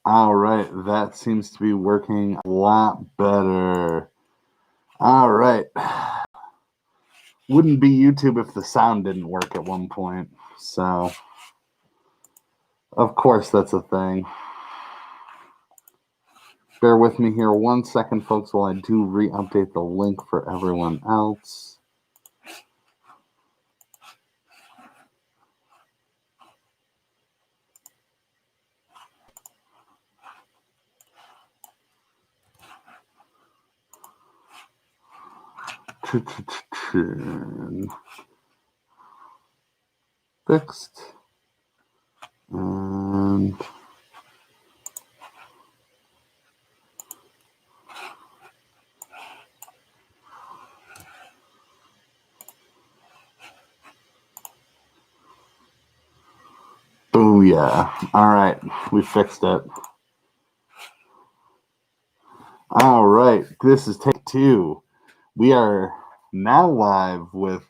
All right, that seems to be working a lot better. All right. Wouldn't be YouTube if the sound didn't work at one point. So, of course, that's a thing. Bear with me here 1 second, folks, while I do re-update the link for everyone else. Fixed. And booyah. All right, we fixed it. All right, this is take two. We are now live with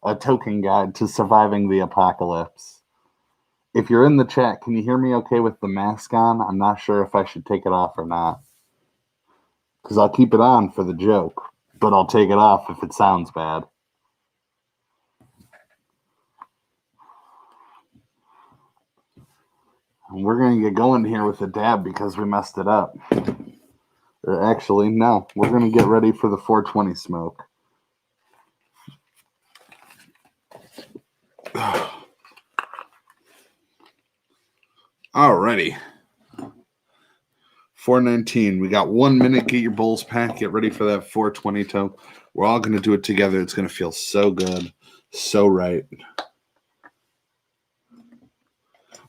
a token guide to surviving the apocalypse. If you're in the chat, can you hear me okay with the mask on? I'm not sure if I should take it off or not. Because I'll keep it on for the joke, but I'll take it off if it sounds bad. And we're going to get going here with a dab because we messed it up. Or actually, no, we're going to get ready for the 420 smoke. Alrighty. 419. We got 1 minute. Get your bowls packed. Get ready for that 420 toke. We're all going to do it together. It's going to feel so good. So right.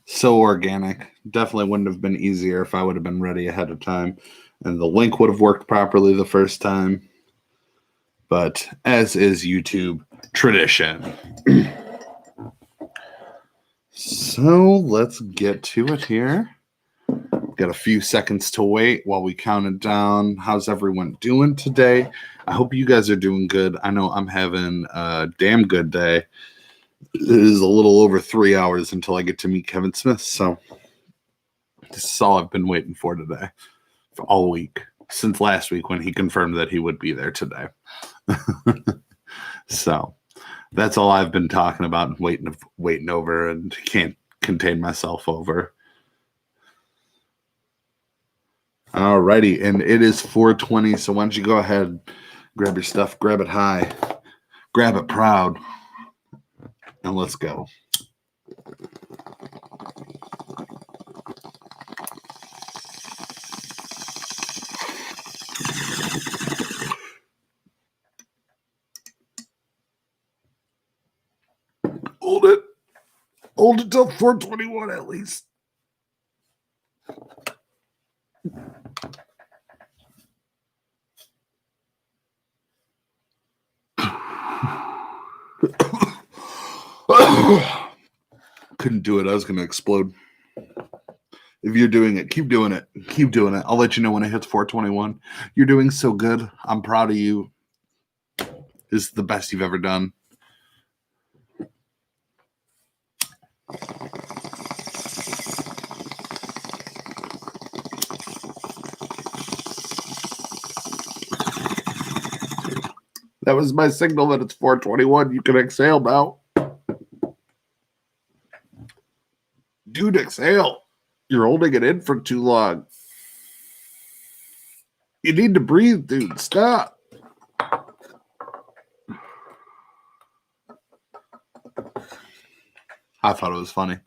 So organic. Definitely wouldn't have been easier if I would have been ready ahead of time. And the link would have worked properly the first time. But as is YouTube tradition. So let's get to it here. Got a few seconds to wait while we count it down. How's everyone doing today? I hope you guys are doing good. I know I'm having a damn good day. It is a little over 3 hours until I get to meet Kevin Smith. So this is all I've been waiting for today, for all week, since last week when he confirmed that he would be there today. So that's all I've been talking about and waiting over, and can't contain myself over. Alrighty, and it is 420, so why don't you go ahead, grab your stuff, grab it high, grab it proud, and let's go. Hold it till 421 at least. Couldn't do it. I was going to explode. If you're doing it, keep doing it. Keep doing it. I'll let you know when it hits 421. You're doing so good. I'm proud of you. This is the best you've ever done. That was my signal that it's 421. You can exhale now. Dude, exhale. You're holding it in for too long. You need to breathe, dude. Stop. I thought it was funny.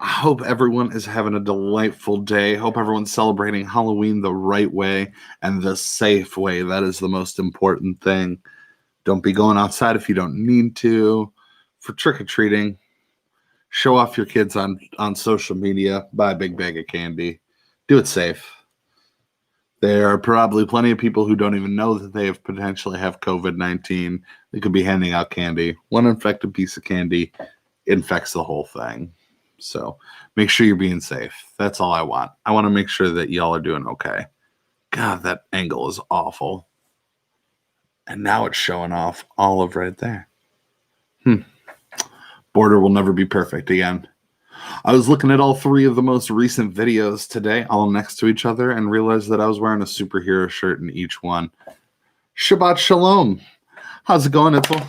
I hope everyone is having a delightful day. Hope everyone's celebrating Halloween the right way and the safe way. That is the most important thing. Don't be going outside if you don't need to. For trick-or-treating, show off your kids on social media. Buy a big bag of candy. Do it safe. There are probably plenty of people who don't even know that they potentially have COVID-19. They could be handing out candy. One infected piece of candy infects the whole thing. So make sure you're being safe. That's all I want. I want to make sure that y'all are doing okay. God, that angle is awful. And now it's showing off all of right there. Border will never be perfect again. I was looking at all three of the most recent videos today, all next to each other, and realized that I was wearing a superhero shirt in each one. Shabbat Shalom. How's it going, Itzel?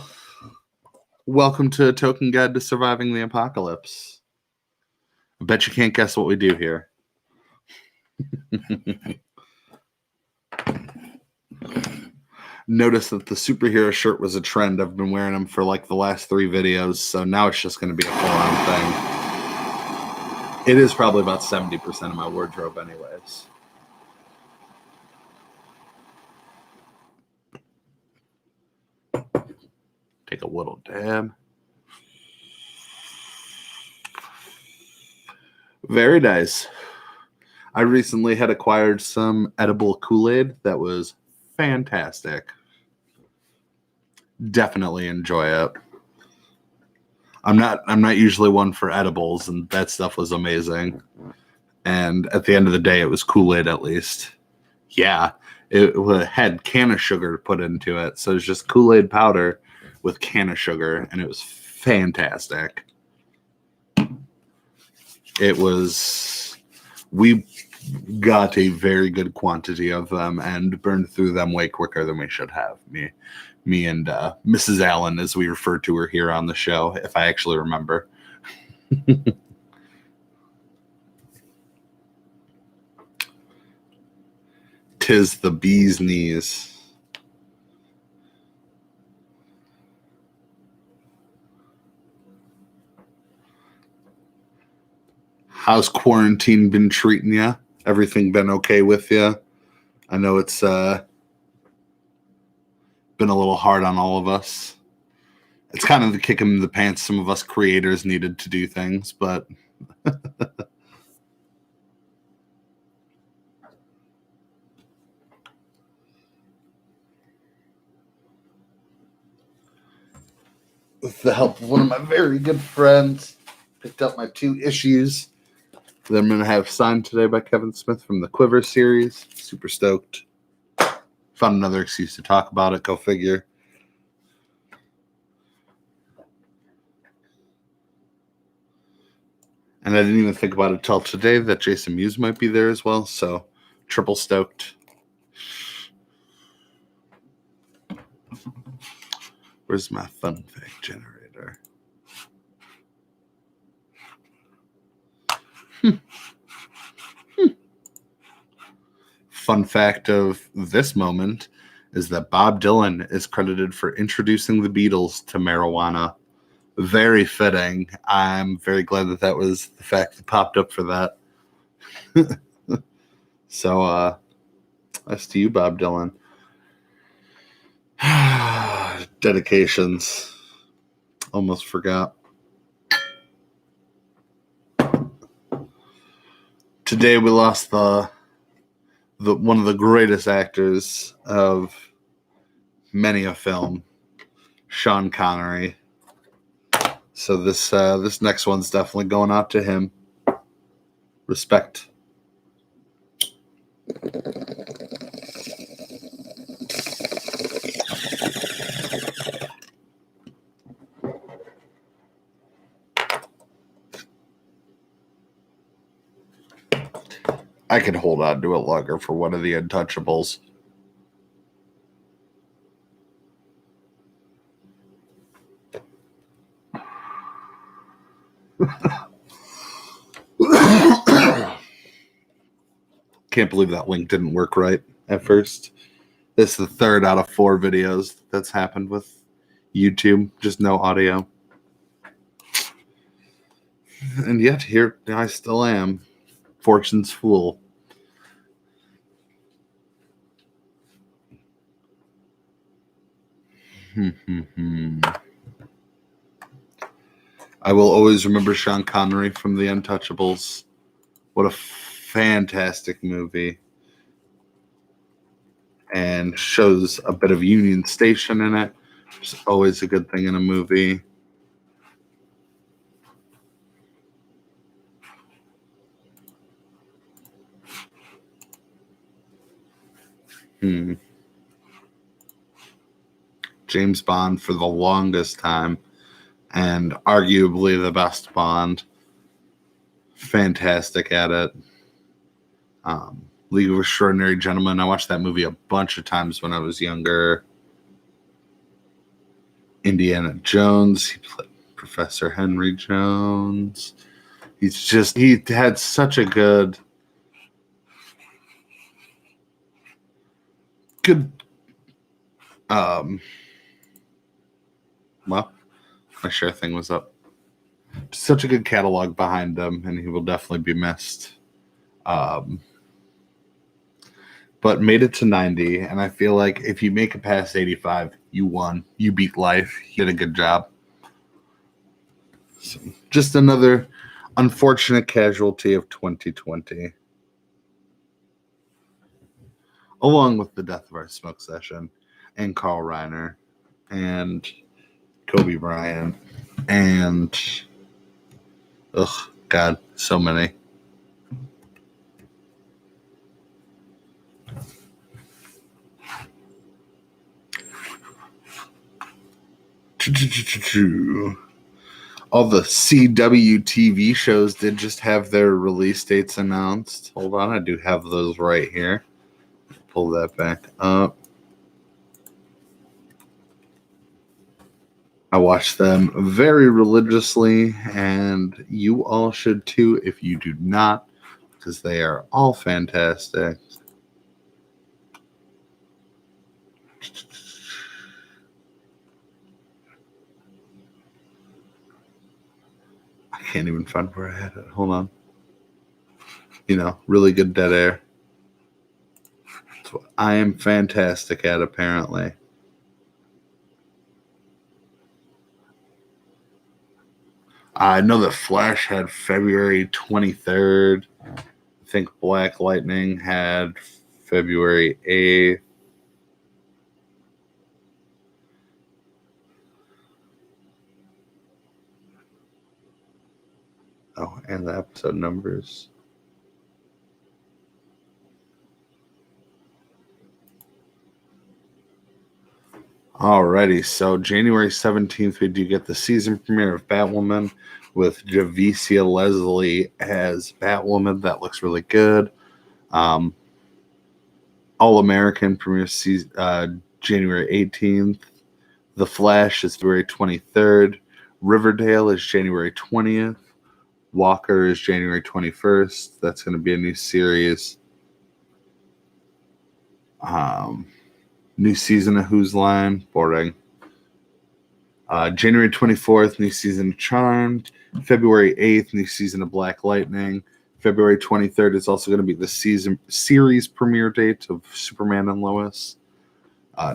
Welcome to a Toking Guide to Surviving the Apocalypse. I bet you can't guess what we do here. Notice that the superhero shirt was a trend. I've been wearing them for like the last 3 videos, so now it's just going to be a full-on thing. It is probably about 70% of my wardrobe anyways. Take a little dab. Very nice. I recently had acquired some edible Kool-Aid that was fantastic. Definitely enjoy it. I'm not usually one for edibles, and that stuff was amazing. And at the end of the day, it was Kool-Aid at least. Yeah, it had can of sugar put into it. So it's just Kool-Aid powder with can of sugar, and it was fantastic. We got a very good quantity of them and burned through them way quicker than we should have. Me and Mrs. Allen, as we refer to her here on the show, if I actually remember. Tis the bee's knees. How's quarantine been treating you? Everything been okay with you? I know it's been a little hard on all of us. It's kind of the kick in the pants some of us creators needed to do things, but with the help of one of my very good friends, picked up my 2 issues that I'm going to have signed today by Kevin Smith from the Quiver series. Super stoked. Found another excuse to talk about it. Go figure. And I didn't even think about it till today that Jason Mewes might be there as well. So triple stoked. Where's my fun fact generator? Fun fact of this moment is that Bob Dylan is credited for introducing the Beatles to marijuana. Very fitting. I'm very glad that was the fact that popped up for that. So, that's to you, Bob Dylan. Dedications. Almost forgot. Today we lost the one of the greatest actors of many a film, Sean Connery. So this next one's definitely going out to him. Respect. I could hold on to it longer for one of the Untouchables. Can't believe that link didn't work right at first. This is the 3rd out of 4 videos that's happened with YouTube. Just no audio. And yet here I still am. Fortune's fool. I will always remember Sean Connery from The Untouchables. What a fantastic movie. And shows a bit of Union Station in it. Which is always a good thing in a movie. James Bond for the longest time, and arguably the best Bond. fantastic at it. League of Extraordinary Gentlemen. I watched that movie a bunch of times when I was younger. Indiana Jones. He played Professor Henry Jones. He had such a good well, my share thing was up. Such a good catalog behind him, and he will definitely be missed. But made it to 90, and I feel like if you make it past 85, you won. You beat life. You did a good job. So, just another unfortunate casualty of 2020. Along with the death of our smoke session, and Carl Reiner, and Kobe Bryant, and God, so many. All the CW TV shows did just have their release dates announced. Hold on, I do have those right here. Pull that back up. I watch them very religiously, and you all should too if you do not, because they are all fantastic. I can't even find where I had it. Hold on. Really good dead air. That's what I am fantastic at, apparently. I know that Flash had February 23rd. I think Black Lightning had February 8th. Oh, and the episode numbers. Alrighty, so January 17th, we do get the season premiere of Batwoman with Javicia Leslie as Batwoman. That looks really good. All American premieres January 18th. The Flash is February 23rd. Riverdale is January 20th. Walker is January 21st. That's going to be a new series. New season of Whose Line? Boring. January 24th, new season of Charmed. February 8th, new season of Black Lightning. February 23rd is also going to be the series premiere date of Superman and Lois.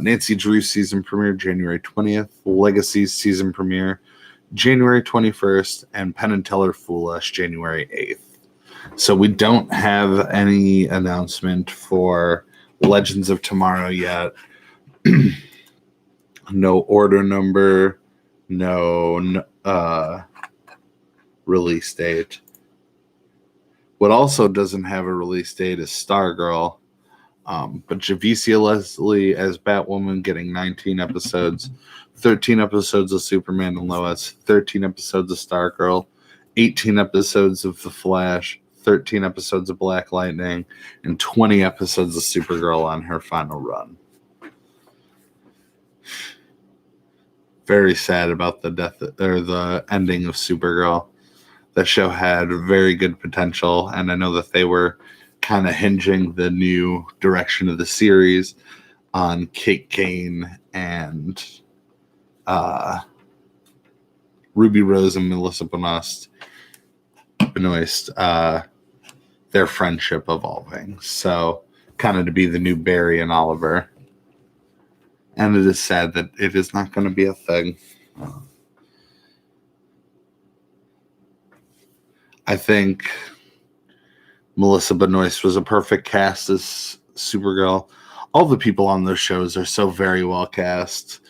Nancy Drew's season premiere, January 20th. Legacy's season premiere, January 21st. And Penn and Teller Fool Us, January 8th. So we don't have any announcement for Legends of Tomorrow yet. No order number, no release date. What also doesn't have a release date is Stargirl. But Javicia Leslie as Batwoman getting 19 episodes, 13 episodes of Superman and Lois, 13 episodes of Stargirl, 18 episodes of The Flash, 13 episodes of Black Lightning, and 20 episodes of Supergirl on her final run. Very sad about the death or the ending of Supergirl. That show had very good potential, and I know that they were kind of hinging the new direction of the series on Kate Kane and Ruby Rose and Melissa Benoist, their friendship evolving. So kind of to be the new Barry and Oliver. And it is sad that it is not going to be a thing. I think Melissa Benoist was a perfect cast as Supergirl. All the people on those shows are so very well cast.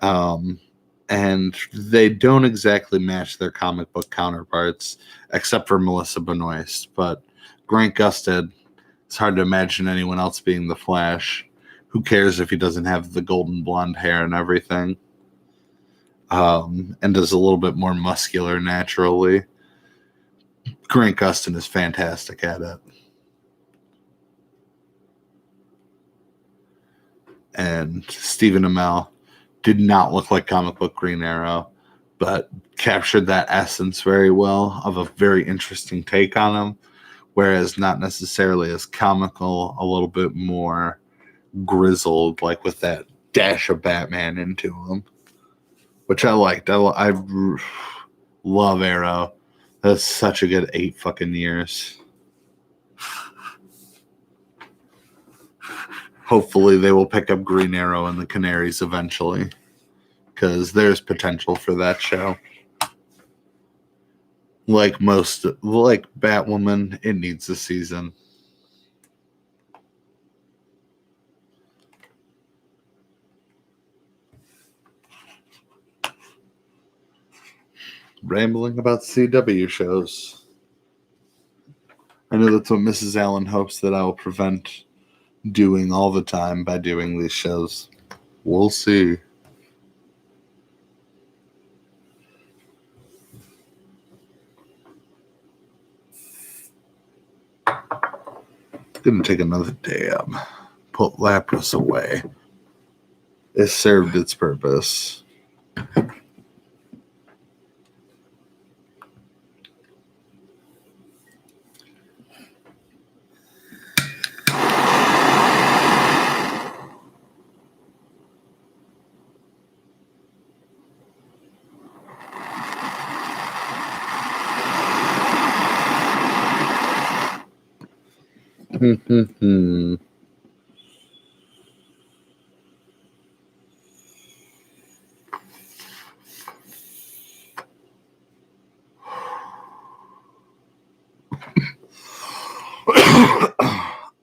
And they don't exactly match their comic book counterparts, except for Melissa Benoist. But Grant Gustin, it's hard to imagine anyone else being the Flash. Who cares if he doesn't have the golden blonde hair and everything? And is a little bit more muscular naturally. Grant Gustin is fantastic at it. And Stephen Amell did not look like comic book Green Arrow, but captured that essence very well of a very interesting take on him, whereas not necessarily as comical, a little bit more grizzled, like with that dash of Batman into him, which I liked. I love Arrow. That's such a good 8 fucking years. Hopefully they will pick up Green Arrow and the Canaries eventually, because there's potential for that show. Like Batwoman, it needs a season. Rambling about CW shows. I know that's what Mrs. Allen hopes that I will prevent doing all the time by doing these shows. We'll see. Gonna take another dab. Put Lapras away. It served its purpose.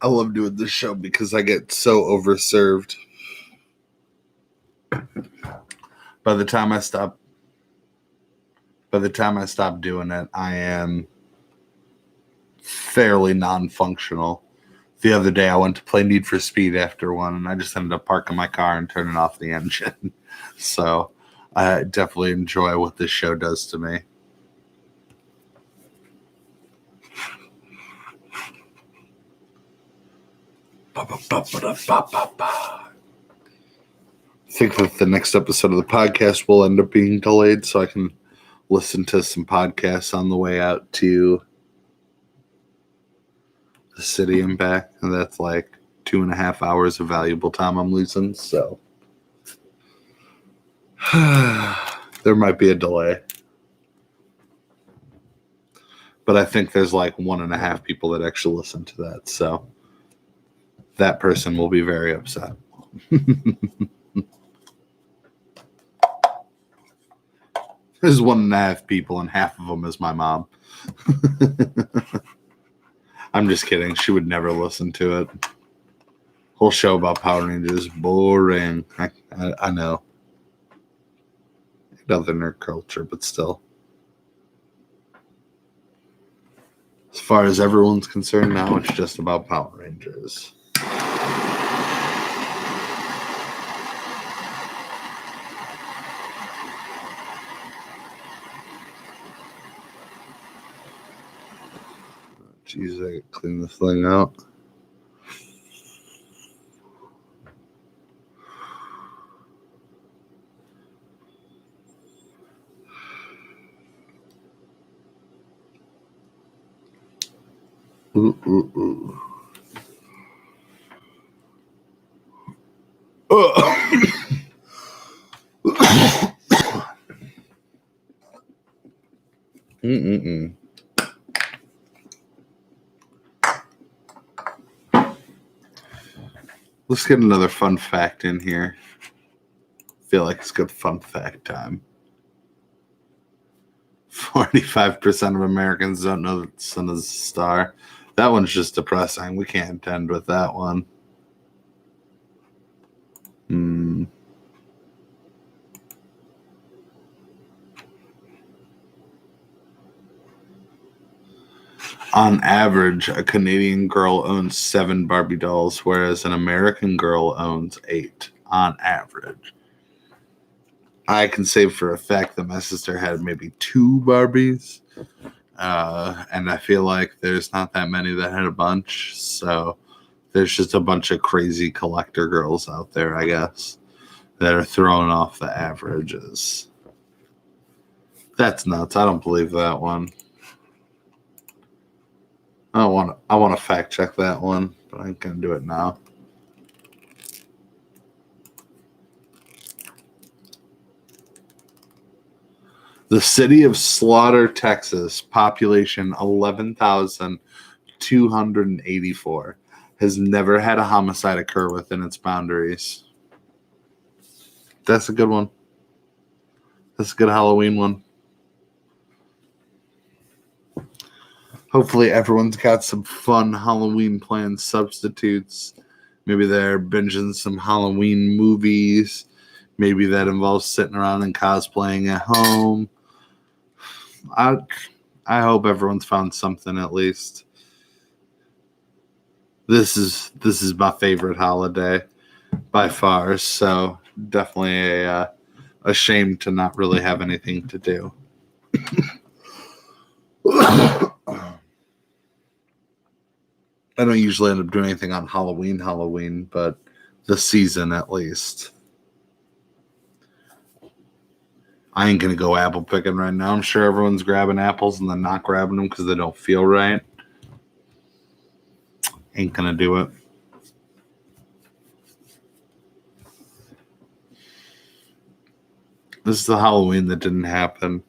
I love doing this show because I get so overserved. By the time I stop doing it, I am fairly non-functional. The other day I went to play Need for Speed after one, and I just ended up parking my car and turning off the engine. So I definitely enjoy what this show does to me. I think that the next episode of the podcast will end up being delayed so I can listen to some podcasts on the way out to the city and back. And that's like 2.5 hours of valuable time I'm losing. So there might be a delay. But I think there's like 1.5 people that actually listen to that. So that person will be very upset. There's 1.5 people, and half of them is my mom. I'm just kidding. She would never listen to it. Whole show about Power Rangers, boring. I know. Other nerd culture, but still. As far as everyone's concerned now, it's just about Power Rangers. Jeez, I gotta clean this thing out. Ooh. Let's get another fun fact in here. Feel like it's good fun fact time. 45% of Americans don't know that the sun is a star. That one's just depressing. We can't end with that one. On average, a Canadian girl owns 7 Barbie dolls, whereas an American girl owns 8 on average. I can say for a fact that my sister had maybe 2 Barbies. And I feel like there's not that many that had a bunch. So there's just a bunch of crazy collector girls out there, I guess, that are throwing off the averages. That's nuts. I don't believe that one. I want to fact check that one, but I ain't gonna do it now. The city of Slaughter, Texas, population 11,284, has never had a homicide occur within its boundaries. That's a good one. That's a good Halloween one. Hopefully everyone's got some fun Halloween planned substitutes. Maybe they're binging some Halloween movies. Maybe that involves sitting around and cosplaying at home. I hope everyone's found something at least. This is my favorite holiday by far, so definitely a shame to not really have anything to do. I don't usually end up doing anything on Halloween, but the season at least. I ain't going to go apple picking right now. I'm sure everyone's grabbing apples and then not grabbing them because they don't feel right. Ain't going to do it. This is the Halloween that didn't happen.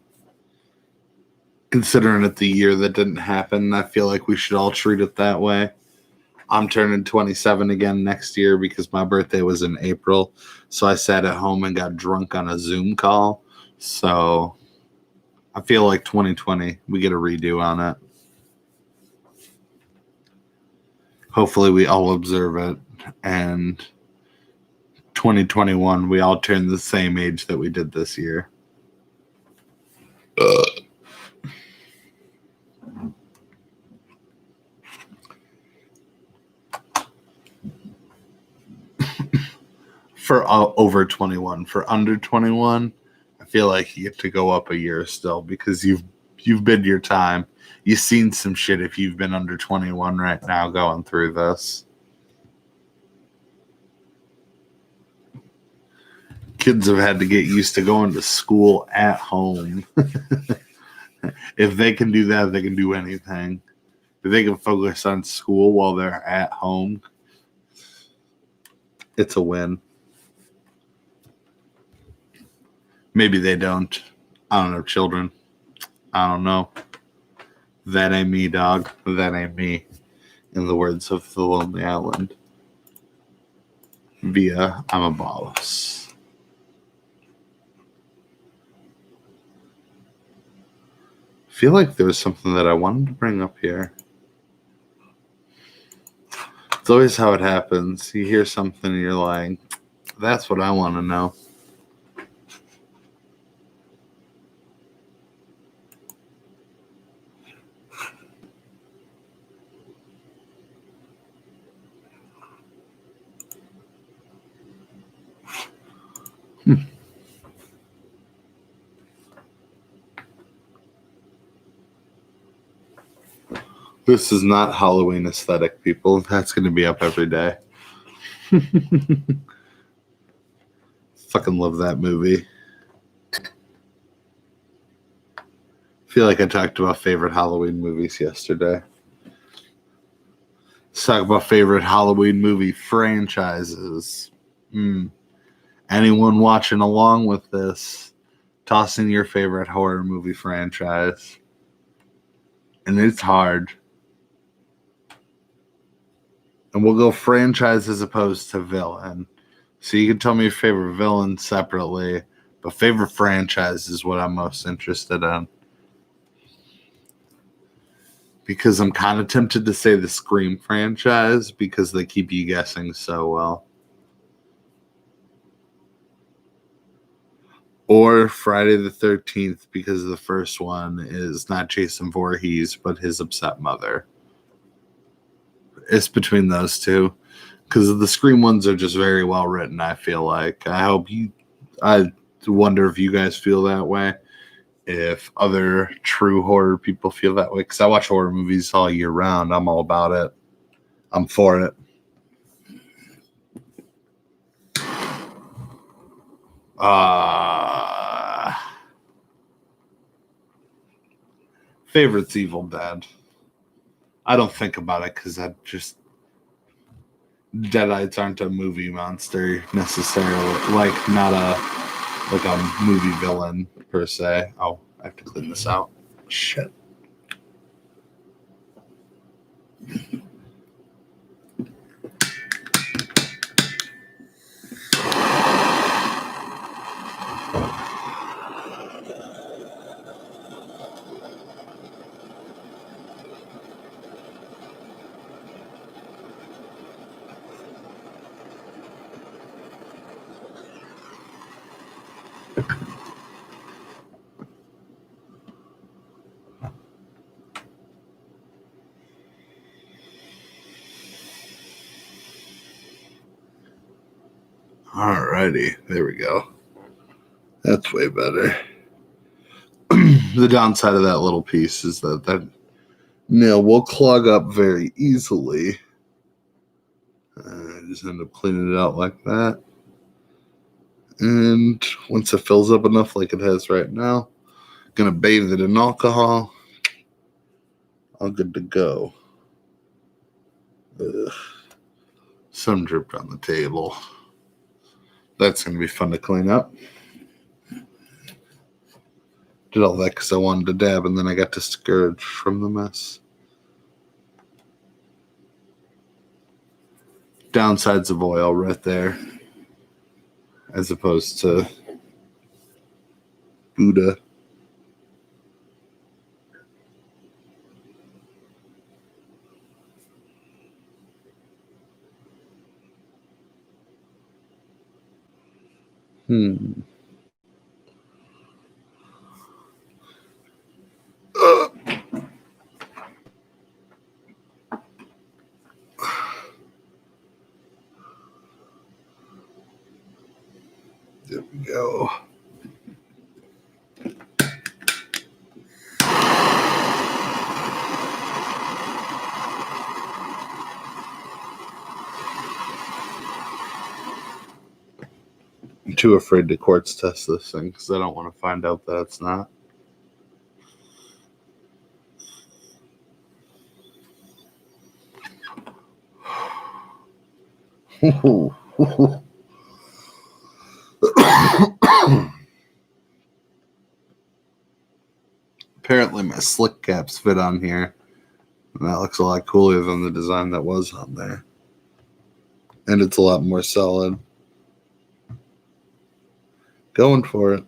Considering it the year that didn't happen, I feel like we should all treat it that way. I'm turning 27 again next year because my birthday was in April. So I sat at home and got drunk on a Zoom call. So I feel like 2020, we get a redo on it. Hopefully we all observe it. And 2021, we all turn the same age that we did this year. For over 21. For under 21, I feel like you get to go up a year still because you've bid your time. You've seen some shit if you've been under 21 right now going through this. Kids have had to get used to going to school at home. If they can do that, they can do anything. If they can focus on school while they're at home, it's a win. Maybe they don't. I don't know, children. I don't know. That ain't me, dog. That ain't me. In the words of The Lonely Island. Via I'm a boss. I feel like there was something that I wanted to bring up here. It's always how it happens. You hear something and you're like, that's what I want to know. This is not Halloween aesthetic, people. That's going to be up every day. Fucking love that movie. I feel like I talked about favorite Halloween movies yesterday. Let's talk about favorite Halloween movie franchises. Anyone watching along with this, toss in your favorite horror movie franchise. And it's hard. And we'll go franchise as opposed to villain. So you can tell me your favorite villain separately, but favorite franchise is what I'm most interested in. Because I'm kind of tempted to say the Scream franchise because they keep you guessing so well. Or Friday the 13th because the first one is not Jason Voorhees, but his upset mother. It's between those two because the Scream ones are just very well written. I feel like I wonder if you guys feel that way. if other true horror people feel that way. Because I watch horror movies all year round. I'm all about it. I'm for it. Favorite's Evil Dead. I don't think about it because I just Deadites aren't a movie monster necessarily. Like not a movie villain per se. Oh, I have to clean this out. Shit. Alrighty, there we go. That's way better. The downside of that little piece is that nail will clog up very easily. Just end up cleaning it out like that. And once it fills up enough like it has right now, gonna bathe it in alcohol. All good to go. Ugh. Some dripped on the table. That's gonna be fun to clean up. Did all that because I wanted to dab, and then I got discouraged from the mess. Downsides of oil right there, as opposed to Buddha. There we go. I'm too afraid to quartz test this thing because I don't want to find out that it's not. Apparently my slick caps fit on here. And that looks a lot cooler than the design that was on there. And it's a lot more solid. Going for it.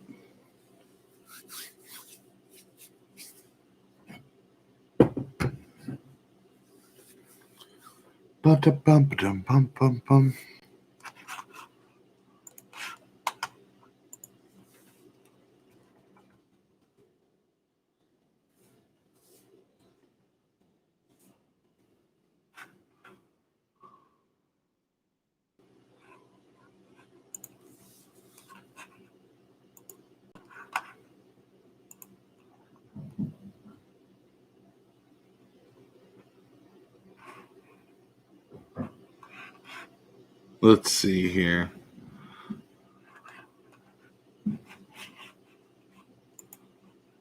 Ba-da-bum-ba-dum-bum-bum-bum. Let's see here.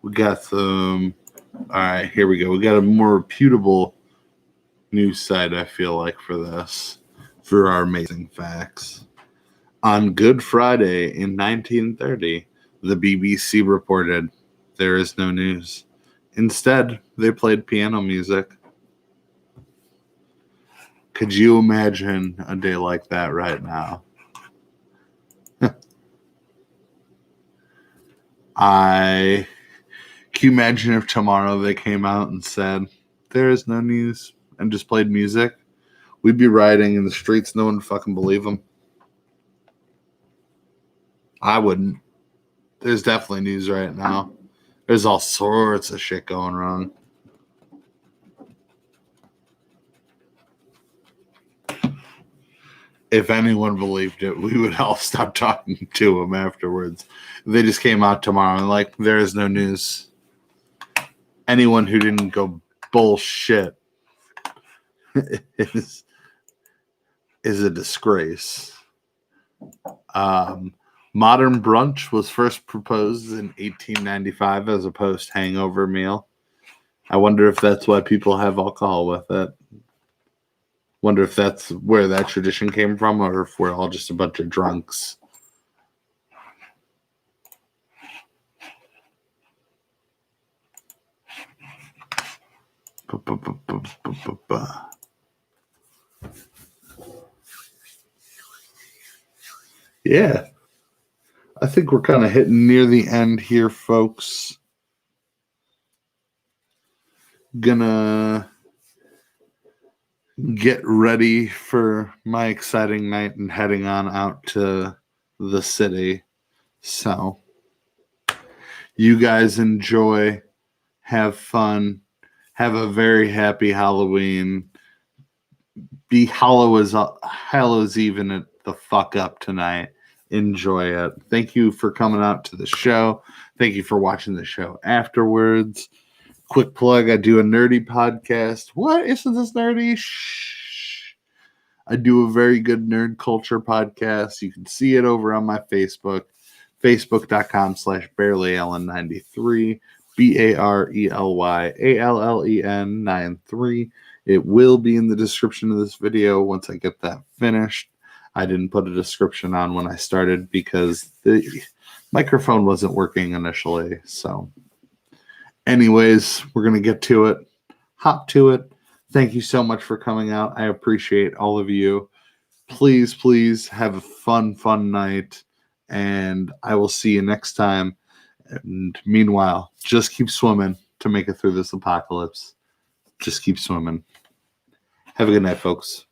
We got some. All right, here we go. We got a more reputable news site, I feel like, for this, for our amazing facts. On Good Friday in 1930, the BBC reported there is no news. Instead, they played piano music. Could you imagine a day like that right now? Can you imagine if tomorrow they came out and said, there is no news, and just played music? We'd be rioting in the streets. No one would fucking believe them. I wouldn't. There's definitely news right now. There's all sorts of shit going wrong. if anyone believed it, we would all stop talking to them afterwards. They just came out tomorrow and like, there is no news. Anyone who didn't go bullshit is a disgrace. Modern brunch was first proposed in 1895 as a post-hangover meal. I wonder if that's why people have alcohol with it. Wonder if that's where that tradition came from, or if we're all just a bunch of drunks. Yeah. I think we're kind of hitting near the end here, folks. Gonna get ready for my exciting night and heading on out to the city. So, you guys enjoy, have fun, have a very happy Halloween. Be Hallows even it the fuck up tonight. Enjoy it. Thank you for coming out to the show. Thank you for watching the show afterwards. Quick plug, I do a nerdy podcast. What? Isn't this nerdy? Shh. I do a very good nerd culture podcast. You can see it over on my Facebook, facebook.com/barelyallen93, BARELYALLEN93. It will be in the description of this video once I get that finished. I didn't put a description on when I started because the microphone wasn't working initially. So anyways, we're going to get to it. Hop to it. Thank you so much for coming out. I appreciate all of you. Please, please have a fun night. And I will see you next time. And meanwhile, just keep swimming to make it through this apocalypse. Just keep swimming. Have a good night, folks.